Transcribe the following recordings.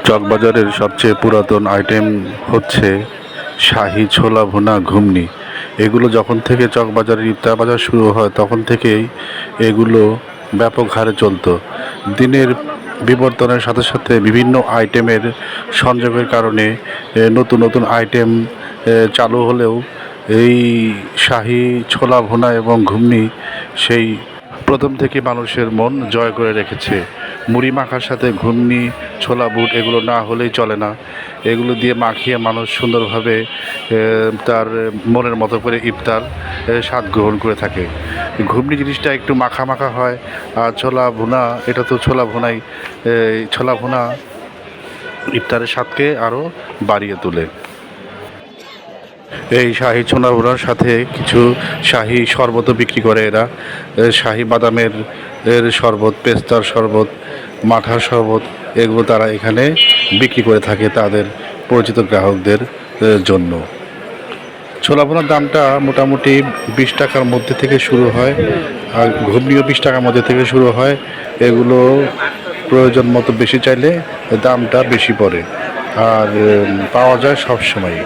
চকবাজারের সবচেয়ে পুরাতন আইটেম হচ্ছে শাহী ছোলা ভুনা ঘুগনি। এগুলো যখন থেকে চকবাজারের ইফতার বাজার শুরু হয় তখন থেকেই এগুলো ব্যাপক হারে চলতো। দিনের বিবর্তনের সাথে সাথে বিভিন্ন আইটেমের সংযোগের কারণে নতুন নতুন আইটেম চালু হলেও এই শাহী ছোলা ভুনা এবং ঘুগনি সেই প্রথম থেকে মানুষের মন জয় করে রেখেছে। মুড়ি মাখার সাথে ঘুগনি, ছোলা বুট এগুলো না হলেই চলে না। এগুলো দিয়ে মাখিয়ে মানুষ সুন্দরভাবে তার মনের মতো করে ইফতার স্বাদ গ্রহণ করে থাকে। ঘুগনি জিনিসটা একটু মাখা মাখা হয়, আর ছোলা ভুনা এটা তো ছোলা ভুনাই, ছোলা ভুনা ইফতারের স্বাদকে আরও বাড়িয়ে তোলে। এই শাহী ছোলা ভুনার সাথে কিছু শাহী শরবতও বিক্রি করে এরা। শাহী বাদামের শরবত, পেস্তার শরবত, মাঠার শরবত এগুলো তারা এখানে বিক্রি করে থাকে তাদের পরিচিত গ্রাহকদের জন্য। ছোলা ভুনার দামটা মোটামুটি 20 টাকার মধ্যে থেকে শুরু হয়, আর ঘুগনিও 20 টাকার মধ্যে থেকে শুরু হয়। এগুলো প্রয়োজন মতো বেশি চাইলে দামটা বেশি পড়ে, আর পাওয়া যায় সব সময়।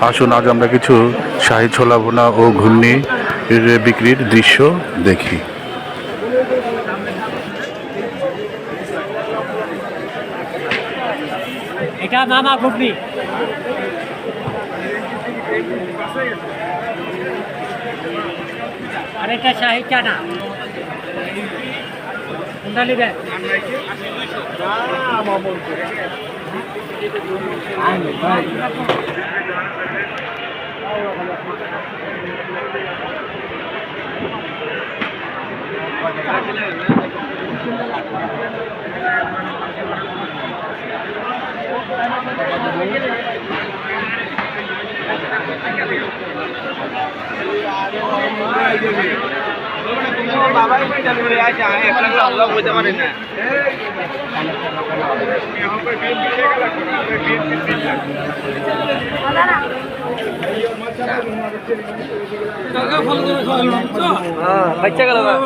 আসুন আজ আমরা কিছু শাহী ছোলা ভুনা ও ঘুগনি বিক্রির দৃশ্য দেখি। এটা মামা ঘুগনি, আর এটা শাহী চানা। কোনটা নেবেন? বাবাই আল্লাহ বলতে পারেন না। বাচ্চা গেল হ্যাঁ